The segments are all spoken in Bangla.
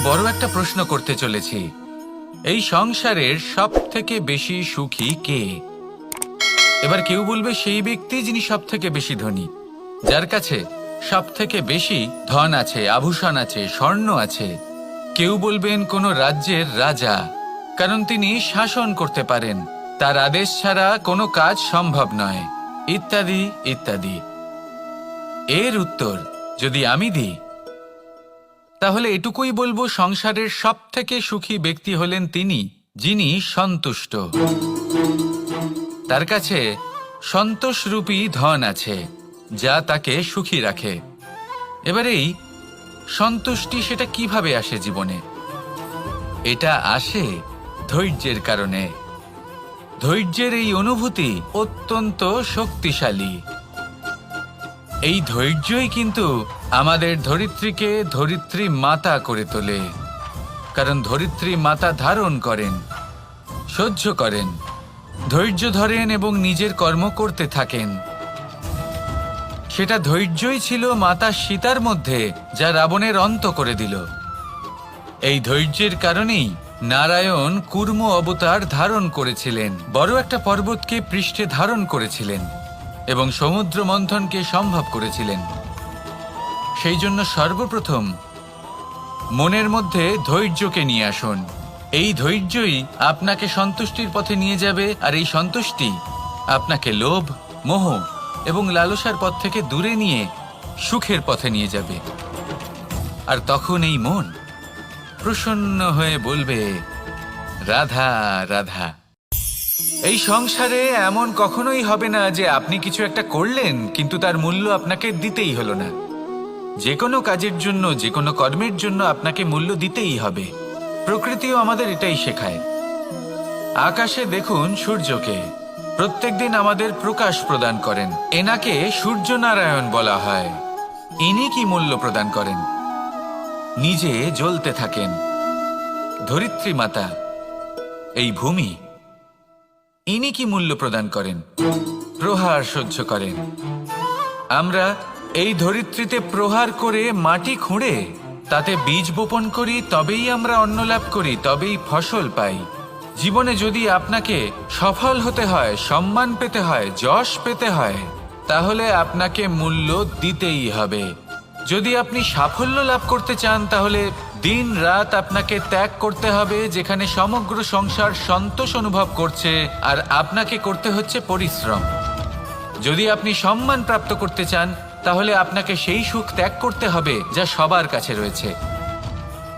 বড় একটা প্রশ্ন করতে চলেছি। এই সংসারের সব থেকে বেশি সুখী কে? এবার কেউ বলবে সেই ব্যক্তি যিনি সব থেকে বেশি ধনী, যার কাছে সব থেকে বেশি ধন আছে, আভূষণ আছে, স্বর্ণ আছে। কেউ বলবেন কোনো রাজ্যের রাজা, কারণ তিনি শাসন করতে পারেন, তার আদেশ ছাড়া কোনো কাজ সম্ভব নয়, ইত্যাদি ইত্যাদি। এর উত্তর যদি আমি দিই, তাহলে এটুকুই বলবো, সংসারের সব থেকে সুখী ব্যক্তি হলেন তিনি যিনি সন্তুষ্ট। তার কাছে সন্তোষরূপী ধন আছে, যা তাকে সুখী রাখে। এবার এই সন্তুষ্টি সেটা কিভাবে আসে জীবনে? এটা আসে ধৈর্যের কারণে। ধৈর্যের এই অনুভূতি অত্যন্ত শক্তিশালী। এই ধৈর্যই কিন্তু আমাদের ধরিত্রীকে ধরিত্রী মাতা করে তোলে, কারণ ধরিত্রী মাতা ধারণ করেন, সহ্য করেন, ধৈর্য ধরেন এবং নিজের কর্ম করতে থাকেন। সেটা ধৈর্যই ছিল মাতা সীতার মধ্যে, যা রাবণের অন্ত করে দিল। এই ধৈর্যের কারণেই নারায়ণ কুর্ম অবতার ধারণ করেছিলেন, বড় একটা পর্বতকে পৃষ্ঠে ধারণ করেছিলেন এবং সমুদ্র মন্থনকে সম্ভব করেছিলেন। সেই জন্য সর্বপ্রথম মনের মধ্যে ধৈর্যকে নিয়ে আসুন। এই ধৈর্যই আপনাকে সন্তুষ্টির পথে নিয়ে যাবে, আর এই সন্তুষ্টি আপনাকে লোভ, মোহ এবং লালসার পথ থেকে দূরে নিয়ে সুখের পথে নিয়ে যাবে। আর তখন এই মন প্রসন্ন হয়ে বলবে, রাধা রাধা। এই সংসারে এমন কখনোই হবে না যে আপনি কিছু একটা করলেন কিন্তু তার মূল্য আপনাকে দিতেই হলো না। যে কোনো কাজের জন্য, যে কোনো কর্মের জন্য আপনাকে মূল্য দিতেই হবে। প্রকৃতিও আমাদের এটাই শেখায়। আকাশে দেখুন সূর্যকে, প্রত্যেকদিন আমাদের প্রকাশ প্রদান করেন। এনাকে সূর্য নারায়ণ বলা হয়। ইনি কি মূল্য প্রদান করেন? নিজে জ্বলতে থাকেন। ধরিত্রী মাতা, এই ভূমি, ইনি কি মূল্য প্রদান করেন? প্রহার সহ্য করেন। আমরা এই ধরিত্রীতে প্রহার করে মাটি খুঁড়ে তাতে বীজ বপন করি, তবেই আমরা অন্ন লাভ করি, তবেই ফসল পাই। জীবনে যদি আপনাকে সফল হতে হয়, সম্মান পেতে হয়, যশ পেতে হয়, তাহলে আপনাকে মূল্য দিতেই হবে। যদি আপনি সাফল্য লাভ করতে চান, তাহলে দিন রাত আপনাকে ত্যাগ করতে হবে, যেখানে সমগ্র সংসার সন্তোষ অনুভব করছে, আর আপনাকে করতে হচ্ছে পরিশ্রম। যদি আপনি সম্মান প্রাপ্ত করতে চান, তাহলে আপনাকে সেই সুখ ত্যাগ করতে হবে যা সবার কাছে রয়েছে।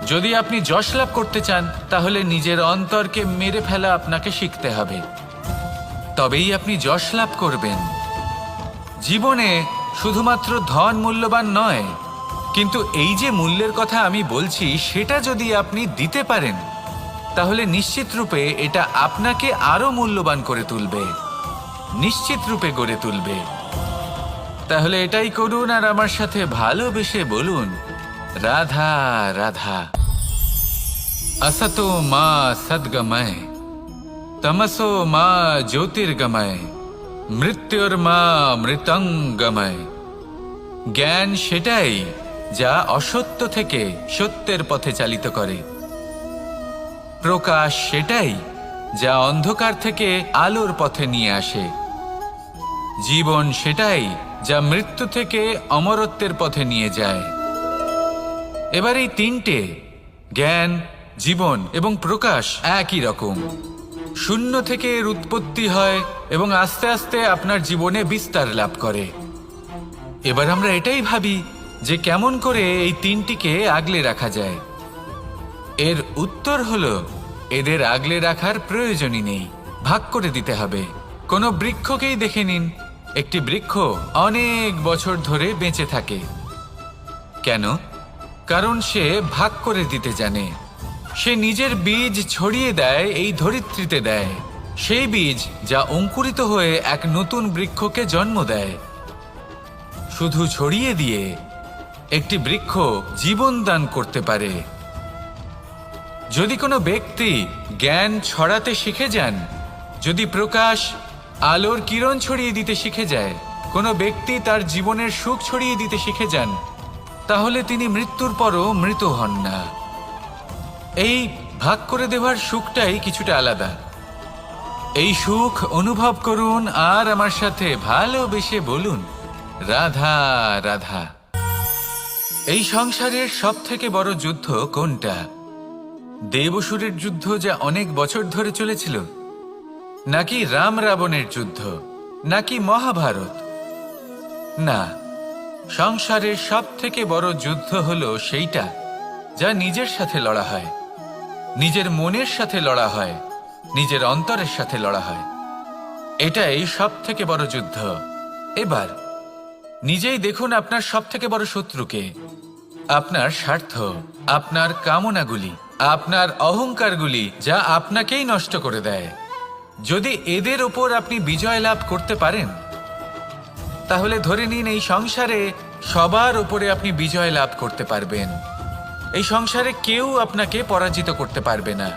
যদি আপনি যশ লাভ করতে চান, তাহলে নিজের অন্তরকে মেরে ফেলা আপনাকে শিখতে হবে, তবেই আপনি যশ লাভ করবেন। জীবনে শুধুমাত্র ধন মূল্যবান নয়, কিন্তু এই যে মূল্যের কথা আমি বলছি, সেটা যদি আপনি দিতে পারেন, তাহলে নিশ্চিত রূপে এটা আপনাকে আরো মূল্যবান করে তুলবে, নিশ্চিত রূপে গড়ে তুলবে। তাহলে এটাই করুন আর আমার সাথে ভালোবেসে বলুন, রাধা রাধা। असतो मा सद्गमय, तमसो मा ज्योतिर्गमय, মৃত্যুর্মা মৃতঙ্গময়। জ্ঞান সেটাই যা অসত্য থেকে সত্যের পথে চালিত করে। প্রকাশ সেটাই যা অন্ধকার থেকে আলোর পথে নিয়ে আসে। জীবন সেটাই যা মৃত্যু থেকে অমরত্বের পথে নিয়ে যায়। এবার এই তিনটে, জ্ঞান, জীবন এবং প্রকাশ, একই রকম। শূন্য থেকে এর উৎপত্তি হয় এবং আস্তে আস্তে আপনার জীবনে বিস্তার লাভ করে। এবার আমরা এটাই ভাবি যে কেমন করে এই তিনটিকে আগলে রাখা যায়। এর উত্তর হলো, এদের আগলে রাখার প্রয়োজনই নেই, ভাগ করে দিতে হবে। কোনো বৃক্ষকেই দেখে নিন, একটি বৃক্ষ অনেক বছর ধরে বেঁচে থাকে। কেন? কারণ সে ভাগ করে দিতে জানে। সে নিজের বীজ ছড়িয়ে দেয়, এই ধরিত্রীতে দেয়, সেই বীজ যা অঙ্কুরিত হয়ে এক নতুন বৃক্ষকে জন্ম দেয়। শুধু ছড়িয়ে দিয়ে একটি বৃক্ষ জীবন দান করতে পারে। যদি কোনো ব্যক্তি জ্ঞান ছড়াতে শিখে যান, যদি প্রকাশ, আলোর কিরণ ছড়িয়ে দিতে শিখে যায়, কোনো ব্যক্তি তার জীবনের সুখ ছড়িয়ে দিতে শিখে যান, তাহলে তিনি মৃত্যুর পরও মৃত হন না। এই ভাগ করে দেওয়ার সুখটাই কিছুটা আলাদা। এই সুখ অনুভব করুন আর আমার সাথে ভালোবেসে বলুন, রাধা রাধা। এই সংসারের সব থেকে বড় যুদ্ধ কোনটা? দেব-অসুরের যুদ্ধ, যা অনেক বছর ধরে চলেছিল, নাকি রাম রাবণের যুদ্ধ, নাকি মহাভারত? না, সংসারের সব থেকে বড় যুদ্ধ হলো সেইটা যা নিজের সাথে লড়া হয়, নিজের মনের সাথে লড়া হয়, নিজের অন্তরের সাথে লড়া হয়। এটাই সব থেকে বড় যুদ্ধ। এবার নিজেই দেখুন আপনার সব থেকে বড় শত্রুকে। আপনার স্বার্থ, আপনার কামনাগুলি, আপনার অহংকারগুলি, যা আপনাকেই নষ্ট করে দেয়। যদি এদের ওপর আপনি বিজয় লাভ করতে পারেন, তাহলে ধরে নিন এই সংসারে সবার উপরে আপনি বিজয় লাভ করতে পারবেন। এই সংসারে কেউ আপনাকে পরাজিত করতে পারবে না।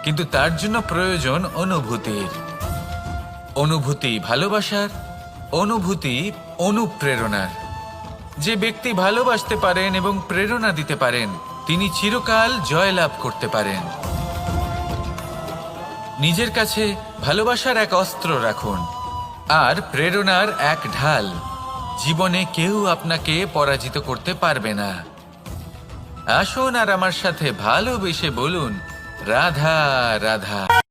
কিন্তু তার জন্য প্রয়োজন অনুভূতির। অনুভূতি ভালোবাসার, অনুভূতি অনুপ্রেরণার। যে ব্যক্তি ভালোবাসতে পারেন এবং প্রেরণা দিতে পারেন, তিনি চিরকাল জয়লাভ করতে পারেন। নিজের কাছে ভালোবাসার এক অস্ত্র রাখুন আর প্রেরণার এক ঢাল। জীবনে কেউ আপনাকে পরাজিত করতে পারবে না। আসুন আর আমার সাথে ভালোবেসে বলুন, রাধা রাধা।